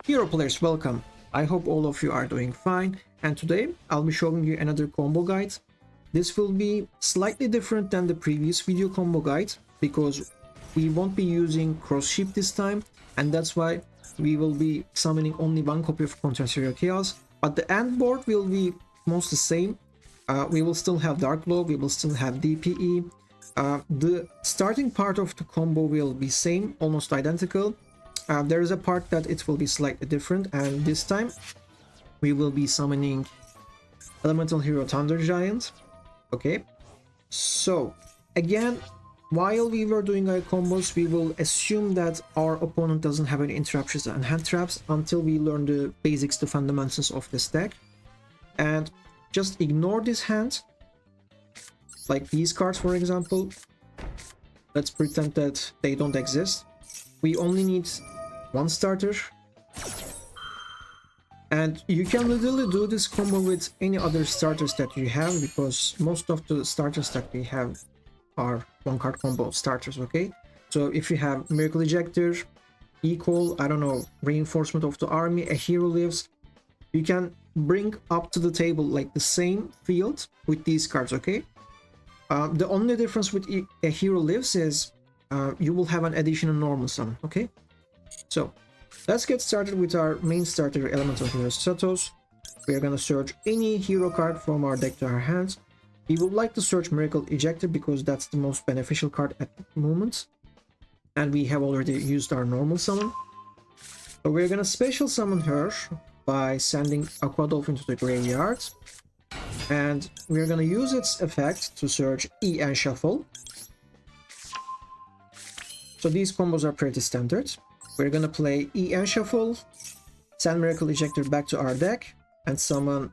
Hero players, welcome. I hope all of you are doing fine, and today I'll be showing you another combo guide. This will be slightly different than the previous video combo guide because we won't be using cross ship this time, and that's why we will be summoning only one copy of Counter Chaos, but the end board will be most the same. We will still have Dark Glow, we will still have DPE. The starting part of the combo will be same, almost identical. There is a part that it will be slightly different, and this time we will be summoning Elemental Hero Thunder Giant. Okay, so again, while we were doing our combos, we will assume that our opponent doesn't have any interruptions and hand traps until we learn the basics, the fundamentals of this deck. And just ignore this hand, like these cards for example. Let's pretend that they don't exist. We only need one starter, and you can literally do this combo with any other starters that you have, because most of the starters that we have are one card combo starters. Okay, so if you have Miracle Ejector, Equal, I don't know, Reinforcement of the Army, a Hero Lives, you can bring up to the table like the same field with these cards. Okay, the only difference with a Hero Lives is you will have an additional normal summon. Okay, so let's get started with our main starter, Elemental Hero Stratos. We are gonna search any hero card from our deck to our hands. We would like to search Miracle Ejector because that's the most beneficial card at the moment, and we have already used our normal summon. So we're gonna special summon her by sending Aqua Dolphin to the graveyard, and we're gonna use its effect to search E and Shuffle. So these combos are pretty standard. We're gonna play E and Shuffle, send Miracle Ejector back to our deck, and summon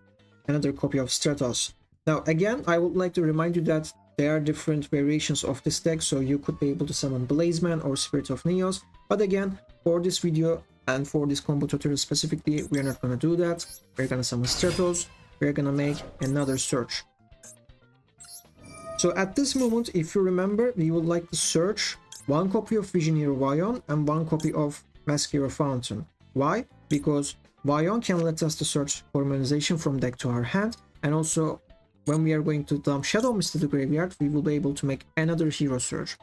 another copy of Stratos. Now again, I would like to remind you that there are different variations of this deck, so you could be able to summon Blazeman or Spirit of Neos, but again, for this video and for this combo tutorial specifically, we're not gonna do that. We're gonna summon Stratos, we're gonna make another search. So at this moment, if you remember, we would like to search one copy of Vision Hero Vyon and one copy of Mask Hero Fountain. Why? Because Vyon can let us to search Polymerization from deck to our hand, and also when we are going to dump Shadow Mist to the graveyard, we will be able to make another hero search.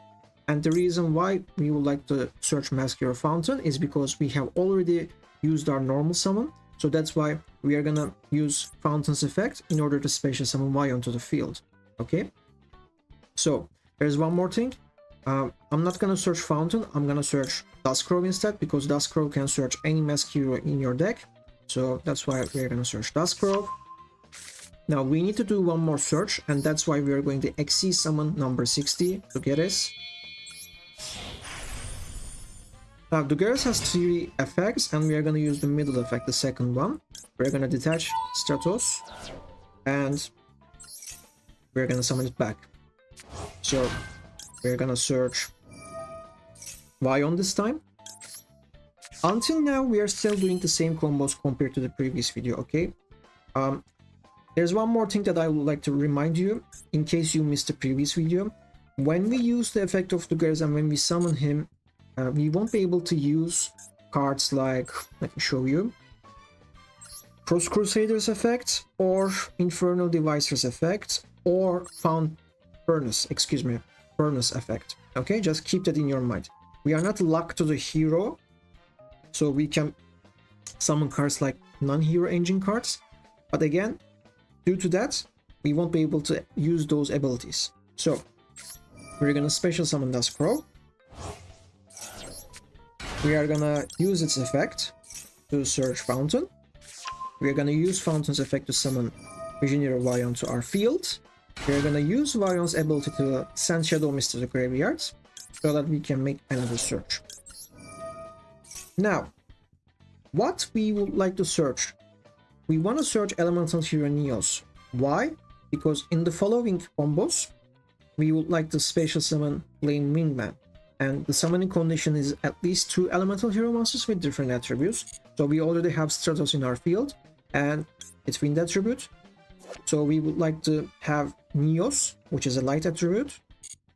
And the reason why we would like to search Mask Hero Fountain is because we have already used our normal summon, so that's why we are gonna use Fountain's effect in order to special summon Vyon to the field. Okay, so there's one more thing. I'm not gonna search Fountain, I'm gonna search Dusk instead, because Dusk can search any Mask Hero in your deck. So that's why we're gonna search Dusk. Now we need to do one more search, and that's why we are going to XC summon number 60, Dugares. Now Dugares has 3 effects, and we are gonna use the middle effect, the second one. We're gonna detach Stratos, and we're gonna summon it back. So we're gonna search Vyon this time. Until now, we are still doing the same combos compared to the previous video, okay? There's one more thing that I would like to remind you, in case you missed the previous video. When we use the effect of Dugares and when we summon him, we won't be able to use cards like, let me show you, Cross Crusaders effect, or Infernal Devices effect, or Furnace effect. Okay, just keep that in your mind. We are not locked to the hero, so we can summon cards like non-hero engine cards, but again, due to that, we won't be able to use those abilities. So we're gonna special summon Dusk. We are gonna use its effect to search Fountain. We are gonna use Fountain's effect to summon Vision Hero Vyon to our field. We're gonna use Vyon's ability to send Shadow Mist to the graveyard so that we can make another search. Now, what we would like to search? We want to search Elemental Hero Neos. Why? Because in the following combos, we would like to special summon Wingman. And the summoning condition is at least 2 Elemental Hero monsters with different attributes. So we already have Stratos in our field, and it's wind attribute. So we would like to have Neos, which is a light attribute.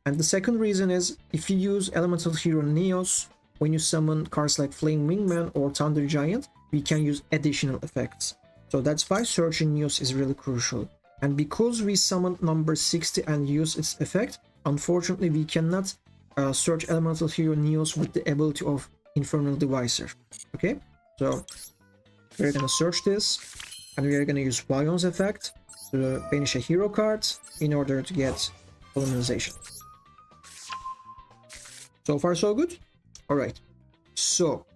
And the second reason is, if you use Elemental Hero Neos when you summon cards like Flame Wingman or Thunder Giant, we can use additional effects. So that's why searching Neos is really crucial. And because we summoned number 60 and use its effect, unfortunately we cannot search elemental hero Neos with the ability of Infernal Divisor. Okay, so we're gonna search this, and we are gonna use Vyon's effect to banish a hero card in order to get Polymerization. So far so good. All right, so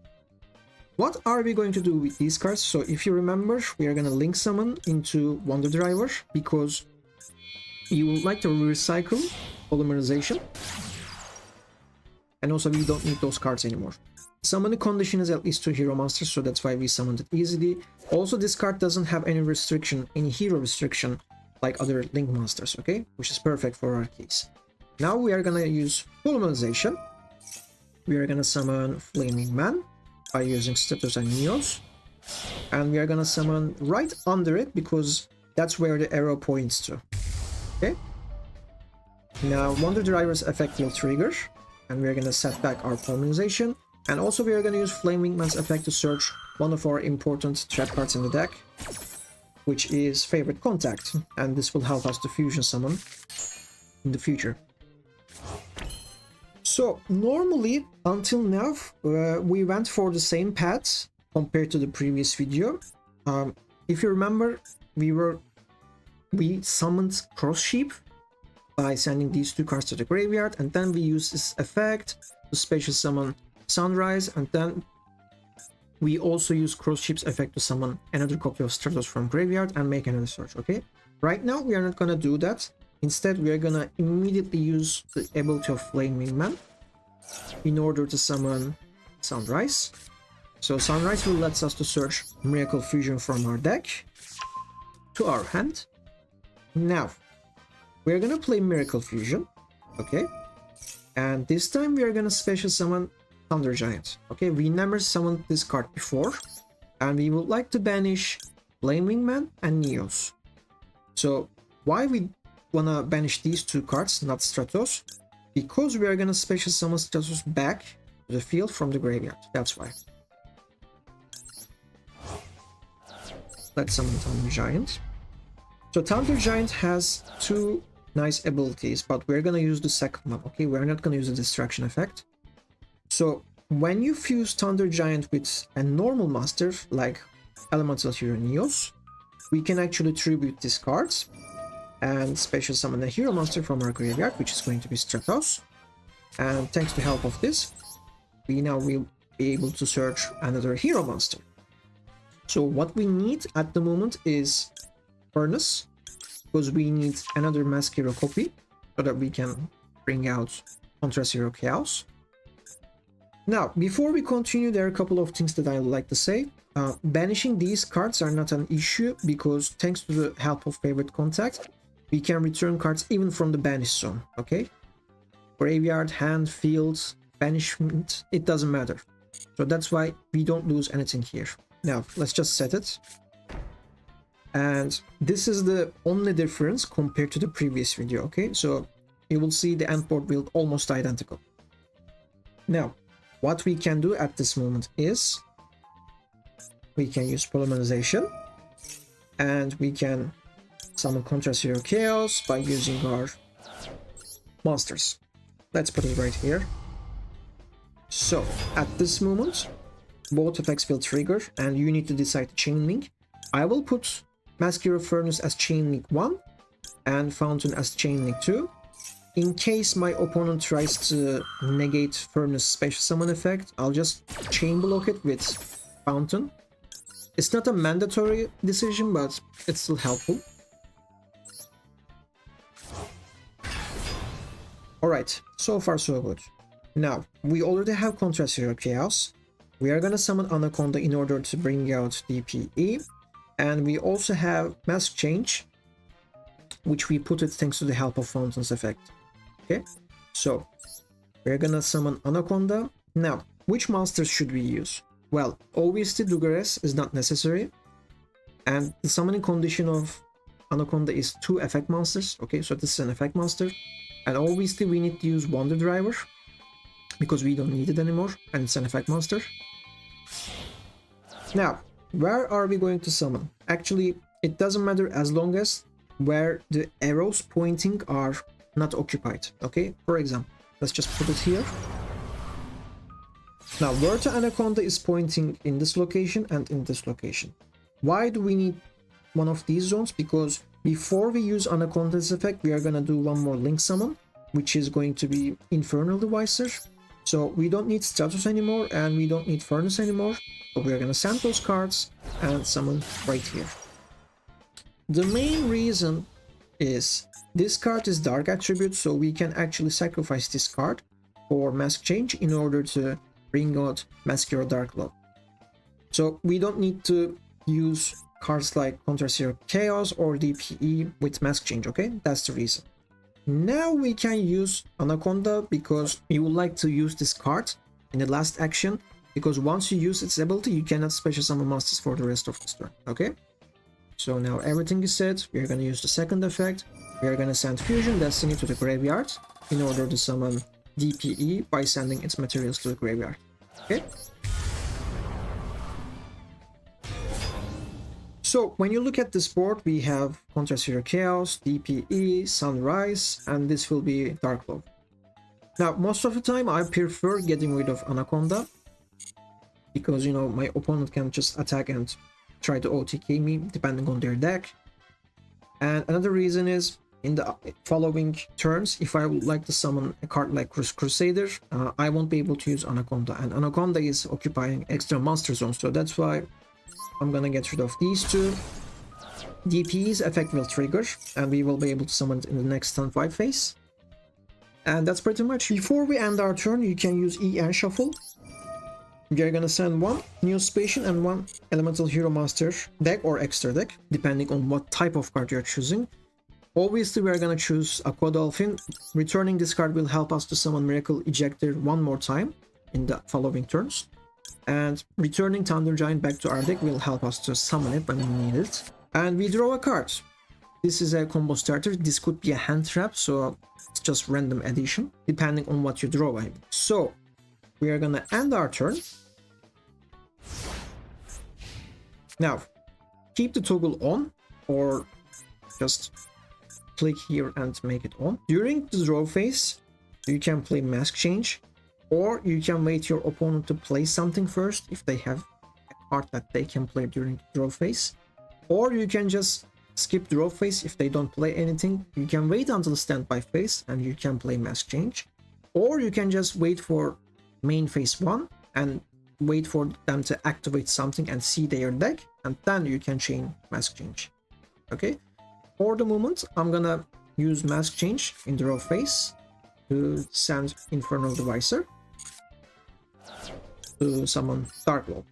what are we going to do with these cards? So if you remember, we are gonna link summon into Wonder Driver because you would like to recycle Polymerization, and also we don't need those cards anymore. Summoning condition is at least 2 hero monsters, so that's why we summoned it easily. Also, this card doesn't have any restriction, any hero restriction like other link monsters, okay, which is perfect for our case. Now we are gonna use Polymerization. We are gonna summon Flaming Man by using Stratos and Neos, and we are gonna summon right under it because that's where the arrow points to. Okay, now Wonder Driver's effect will trigger, and we are gonna set back our Polymerization, and also we are gonna use Flaming Man's effect to search one of our important trap cards in the deck, which is Favorite Contact, and this will help us to fusion summon in the future. So normally until now we went for the same path compared to the previous video. If you remember, we summoned Cross Sheep by sending these 2 cards to the graveyard, and then we use this effect to special summon Sunrise, and then we also use Cross Sheep's effect to summon another copy of Stratos from graveyard and make another search. Okay, right now we are not gonna do that. Instead, we are gonna immediately use the ability of Flaming Man in order to summon Sunrise. So Sunrise will let us to search Miracle Fusion from our deck to our hand. Now we're gonna play Miracle Fusion, okay, and this time we are gonna special summon Thunder Giant. Okay, we never summoned this card before, and we would like to banish Flaming Man and Neos. So why we wanna banish these 2 cards, not Stratos? Because we are gonna special summon Stratos back to the field from the graveyard. That's why. Let's summon Thunder Giant. So Thunder Giant has 2 nice abilities, but we're gonna use the second one. Okay, we're not gonna use the distraction effect. So when you fuse Thunder Giant with a normal monster like Elemental Hero Neos, we can actually tribute these cards and special summon a hero monster from our graveyard, which is going to be Stratos. And thanks to help of this, we now will be able to search another hero monster. So what we need at the moment is Furnace, because we need another Mask Hero copy so that we can bring out Contrast Hero Chaos. Now, before we continue, there are a couple of things that I would like to say. Banishing these cards are not an issue because thanks to the help of Favorite Contact, we can return cards even from the banish zone, okay? Graveyard, hand, field, banishment, it doesn't matter. So that's why we don't lose anything here. Now, let's just set it. And this is the only difference compared to the previous video, okay? So you will see the Endboard build almost identical. Now, what we can do at this moment is we can use Polymerization, and we can summon Contrast Hero Chaos by using our monsters. Let's put it right here. So at this moment, both effects will trigger, and you need to decide the chain link. I will put Mask Hero Furnace as chain link 1 and Fountain as chain link 2. In case my opponent tries to negate Furnace special summon effect, I'll just chain block it with Fountain. It's not a mandatory decision, but it's still helpful. Alright, so far so good. Now, we already have Contrast Hero Chaos. We are gonna summon Anaconda in order to bring out DPE. And we also have Mask Change, which we put it thanks to the help of Fountain's effect. Okay, so we're gonna summon Anaconda. Now, which monsters should we use? Well, obviously Dugares is not necessary, and the summoning condition of Anaconda is 2 effect monsters. Okay, so this is an effect monster, and obviously we need to use Wonder Driver because we don't need it anymore, and it's an effect monster. Now, Where are we going to summon? Actually, it doesn't matter as long as where the arrows pointing are not occupied. Okay, for example, let's just put it here. Now, Verte Anaconda is pointing in this location and in this location. Why do we need one of these zones? Because before we use Anaconda's effect, we are going to do one more link summon, which is going to be Infernal Divisor. So we don't need Stratos anymore, and we don't need Furnace anymore. So we are going to send those cards and summon right here. The main reason is this card is Dark attribute, so we can actually sacrifice this card for Mask Change in order to bring out Mask Dark Love. So we don't need to use cards like Counter Zero Chaos or DPE with Mask Change, okay? That's the reason. Now we can use Anaconda because we would like to use this card in the last action, because once you use its ability, you cannot special summon monsters for the rest of this turn, okay? So now everything is set. We are going to use the second effect. We are going to send Fusion Destiny to the graveyard in order to summon DPE by sending its materials to the graveyard, okay? So when you look at this board, we have Counter Zero Chaos, DPE, Sunrise, and this will be Dark Love. Now, most of the time, I prefer getting rid of Anaconda because, you know, my opponent can just attack and try to OTK me depending on their deck. And another reason is in the following turns, if I would like to summon a card like Crusader, I won't be able to use Anaconda, and Anaconda is occupying extra monster zones, so that's why I'm gonna get rid of these two. DP's effect will trigger, and we will be able to summon it in the next turn 5 phase. And that's pretty much. Before we end our turn, you can use E and Shuffle. We are gonna send one Neospatian and one Elemental Hero Monster deck or Xtra deck, depending on what type of card you're choosing. Obviously, we are gonna choose Aqua Dolphin. Returning this card will help us to summon Miracle Ejector one more time in the following turns. And returning Thunder Giant back to our deck will help us to summon it when we need it. And we draw a card. This is a combo starter. This could be a hand trap, so it's just random addition, depending on what you draw. So, we are gonna end our turn. Now, keep the toggle on, or just click here and make it on. During the draw phase, you can play Mask Change, or you can wait your opponent to play something first if they have a card that they can play during the draw phase. Or you can just skip draw phase if they don't play anything. You can wait until standby phase and you can play Mask Change. Or you can just wait for main phase 1 and wait for them to activate something and see their deck, and then you can chain Mask Change. Okay? For the moment, I'm gonna use Mask Change in draw phase to send Infernal Divisor to summon Dark Lord.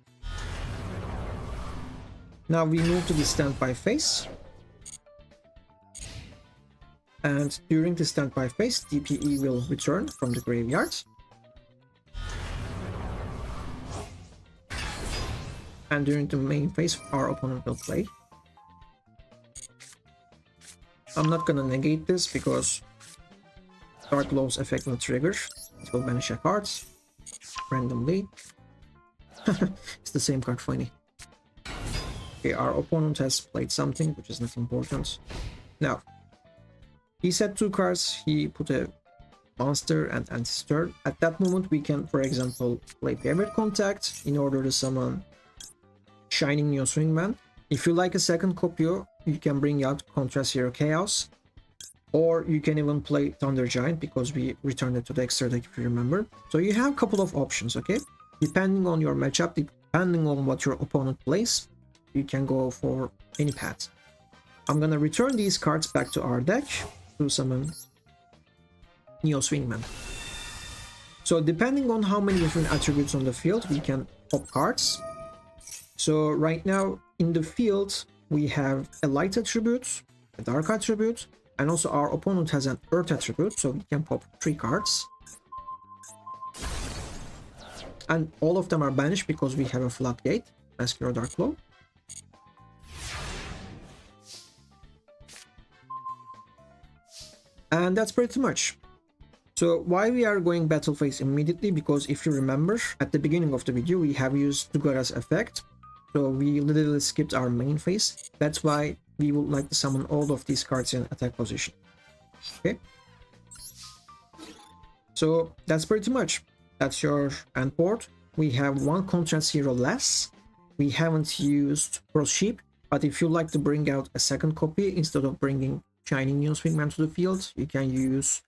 Now we move to the standby phase, and during the standby phase, DPE will return from the graveyard. And during the main phase, our opponent will play. I'm not gonna negate this because Dark Lord's effect will trigger. It will banish a card randomly. It's the same card, funny. Okay, our opponent has played something, which is not important. Now, he said 2 cards, he put a monster and Anti-Stir. At that moment, we can, for example, play Favorite Contact in order to summon Shining Neos Wingman. If you like a second copy, you can bring out Contra Zero Chaos. Or you can even play Thunder Giant because we returned it to the Xtra deck if you remember. So you have a couple of options, okay? Depending on your matchup, depending on what your opponent plays, you can go for any path. I'm gonna return these cards back to our deck to summon Neos Wingman. So depending on how many different attributes on the field, we can pop cards. So right now in the field, we have a light attribute, a dark attribute, and also our opponent has an earth attribute, so we can pop 3 cards. And all of them are banished because we have a floodgate, Maskiro Dark Claw. And that's pretty much. So why we are going battle phase immediately? Because if you remember, at the beginning of the video, we have used Dugares effect So we literally skipped our main phase. That's why we would like to summon all of these cards in attack position. Okay. So that's pretty much. That's your Endboard. We have one contrast hero less. We haven't used Cross Sheep, but if you like to bring out a second copy instead of bringing Shining Neon Wingman to the field, you can use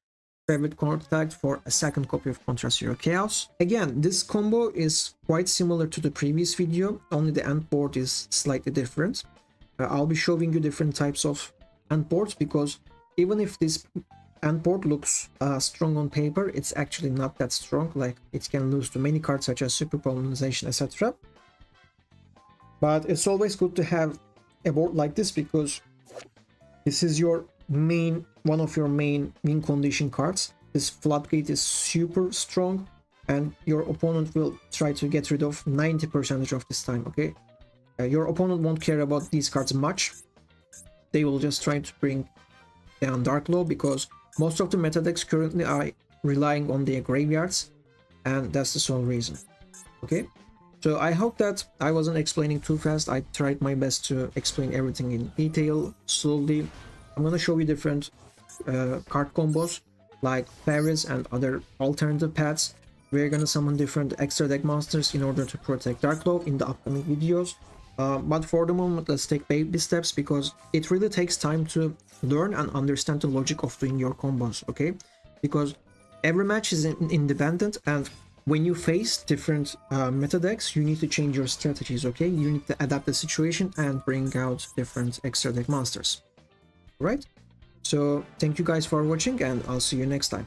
Favorite Contact for a second copy of Contrast Hero Chaos. Again, this combo is quite similar to the previous video, only the Endboard is slightly different. I'll be showing you different types of Endboards because even if this Endboard looks strong on paper, it's actually not that strong. Like, it can lose to many cards such as Super Polymerization, etc. But it's always good to have a board like this because this is your main, one of your main win condition cards. This Floodgate is super strong and your opponent will try to get rid of 90% of this time, okay? Your opponent won't care about these cards much. They will just try to bring down Dark Law because most of the meta decks currently are relying on their graveyards, and that's the sole reason. Okay, so I hope that I wasn't explaining too fast. I tried my best to explain everything in detail, slowly. I'm gonna show you different card combos like fairies and other alternative paths. We're gonna summon different extra deck monsters in order to protect Dark Law in the upcoming videos. But for the moment, let's take baby steps because it really takes time to learn and understand the logic of doing your combos, okay? Because every match is independent, and when you face different meta decks, you need to change your strategies, okay? You need to adapt the situation and bring out different extra deck monsters, right? So thank you guys for watching, and I'll see you next time.